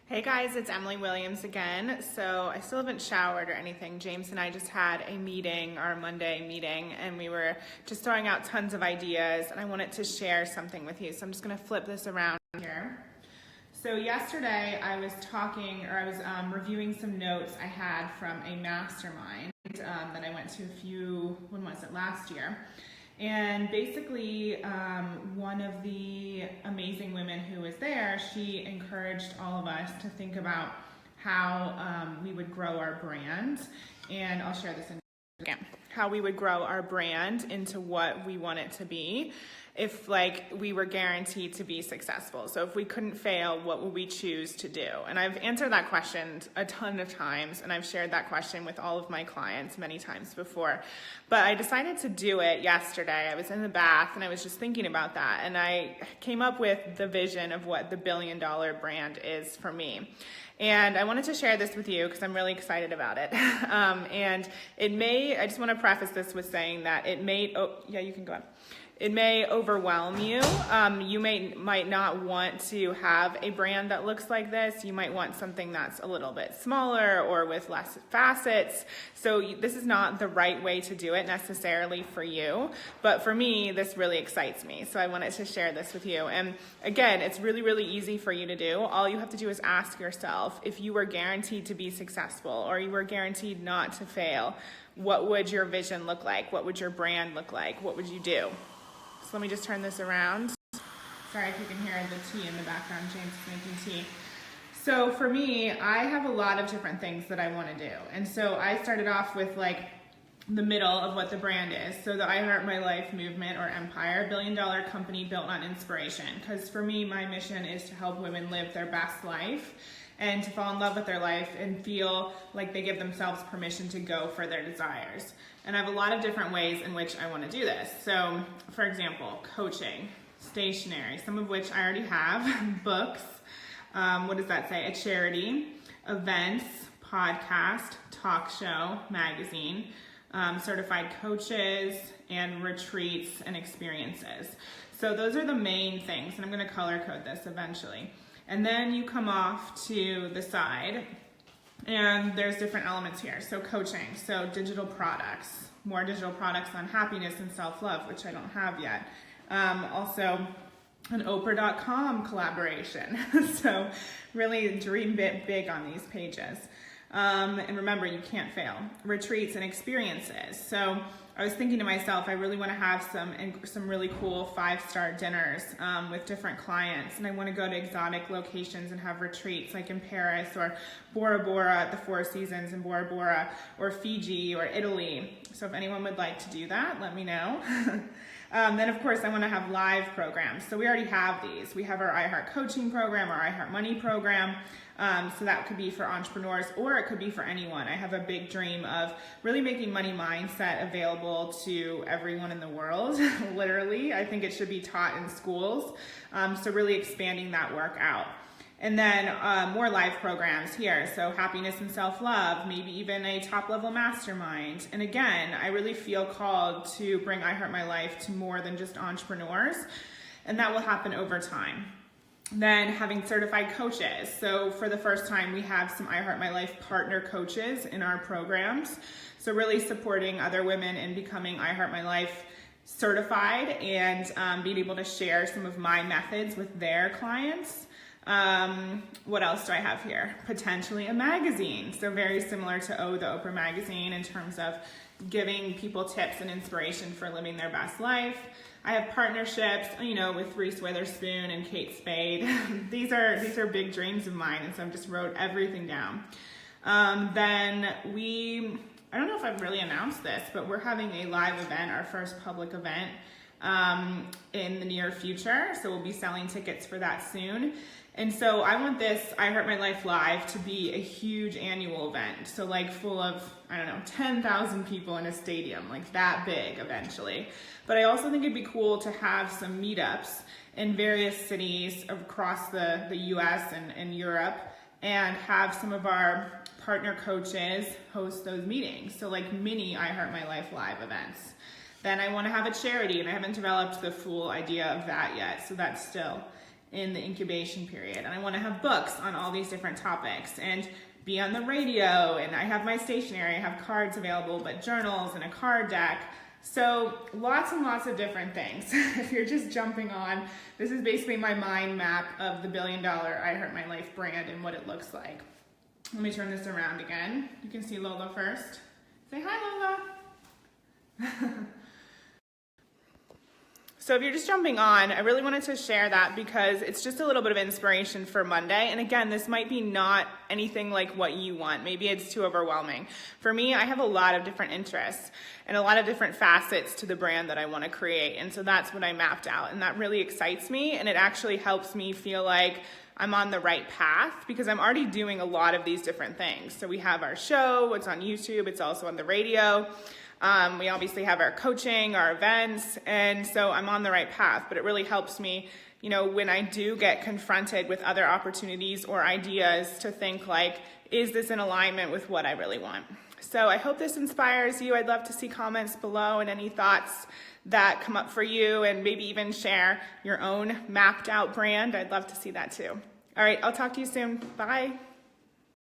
Hey guys, it's Emily Williams again. So I still haven't showered or anything. James and I just had a meeting, our Monday meeting, and we were just throwing out tons of ideas, and I wanted to share something with you. So I'm just gonna flip this around here. So yesterday I was reviewing some notes I had from a mastermind that I went to when was it, last year. And basically, one of the amazing women who was there, she encouraged all of us to think about how we would grow our brand. And I'll share this in again, how we would grow our brand into what we want it to be if we were guaranteed to be successful. So if we couldn't fail, what would we choose to do? And I've answered that question a ton of times, and I've shared that question with all of my clients many times before. But I decided to do it yesterday. I was in the bath and I was just thinking about that, and I came up with the vision of what the $1 billion brand is for me. And I wanted to share this with you because I'm really excited about it. And I just want to preface this with saying that it may overwhelm you. You might not want to have a brand that looks like this. You might want something that's a little bit smaller or with less facets. So this is not the right way to do it necessarily for you. But for me, this really excites me. So I wanted to share this with you. And again, it's really, really easy for you to do. All you have to do is ask yourself, if you were guaranteed to be successful or you were guaranteed not to fail, what would your vision look like? What would your brand look like? What would you do? So let me just turn this around. Sorry if you can hear the tea in the background. James is making tea. So for me, I have a lot of different things that I want to do. And so I started off with the middle of what the brand is. So the I Heart My Life movement or empire, $1 billion company built on inspiration. Because for me, my mission is to help women live their best life and to fall in love with their life and feel like they give themselves permission to go for their desires. And I have a lot of different ways in which I want to do this. So, for example, coaching, stationery, some of which I already have, books, what does that say? A charity, events, podcast, talk show, magazine, certified coaches, and retreats and experiences. So those are the main things, and I'm going to color code this eventually. And then you come off to the side, and there's different elements here. So coaching, so digital products, more digital products on happiness and self-love, which I don't have yet. Also, an Oprah.com collaboration. So really dream big on these pages. And remember, you can't fail. Retreats and experiences. So I was thinking to myself, I really want to have some really cool 5-star dinners with different clients, and I want to go to exotic locations and have retreats like in Paris or Bora Bora at the Four Seasons in Bora Bora, or Fiji or Italy. So if anyone would like to do that, let me know. Then of course I want to have live programs. So we already have these. We have our iHeart Coaching program, our iHeart Money program. So that could be for entrepreneurs or it could be for anyone. I have a big dream of really making money mindset available to everyone in the world. Literally, I think it should be taught in schools. So really expanding that work out. And then more live programs here. So happiness and self-love, maybe even a top-level mastermind. And again, I really feel called to bring I Heart My Life to more than just entrepreneurs. And that will happen over time. Then having certified coaches. So for the first time, we have some I Heart My Life partner coaches in our programs. So really supporting other women in becoming I Heart My Life certified and being able to share some of my methods with their clients. What else do I have here? Potentially a magazine. So very similar to the Oprah magazine in terms of giving people tips and inspiration for living their best life. I have partnerships, with Reese Witherspoon and Kate Spade. These are big dreams of mine, and so I just wrote everything down. Then I don't know if I've really announced this, but we're having a live event, our first public event, in the near future. So we'll be selling tickets for that soon. And so I want this I Heart My Life Live to be a huge annual event. So full of, 10,000 people in a stadium, that big eventually. But I also think it'd be cool to have some meetups in various cities across the US and Europe, and have some of our partner coaches host those meetings. So mini I Heart My Life Live events. Then I want to have a charity, and I haven't developed the full idea of that yet, so that's still in the incubation period. And I want to have books on all these different topics and be on the radio. And I have my stationery, I have cards available, but journals and a card deck. So lots and lots of different things. If you're just jumping on, this is basically my mind map of the $1 billion I Heart My Life brand and what it looks like. Let me turn this around again. You can see Lola first. Say hi, Lola. So if you're just jumping on, I really wanted to share that because it's just a little bit of inspiration for Monday. And again, this might be not anything like what you want. Maybe it's too overwhelming. For me, I have a lot of different interests and a lot of different facets to the brand that I want to create. And so that's what I mapped out. And that really excites me. And it actually helps me feel like I'm on the right path because I'm already doing a lot of these different things. So we have our show, it's on YouTube, it's also on the radio. We obviously have our coaching, our events, and so I'm on the right path, but it really helps me, you know, when I do get confronted with other opportunities or ideas to think like, is this in alignment with what I really want? So I hope this inspires you. I'd love to see comments below and any thoughts that come up for you, and maybe even share your own mapped out brand. I'd love to see that too. All right, I'll talk to you soon. Bye.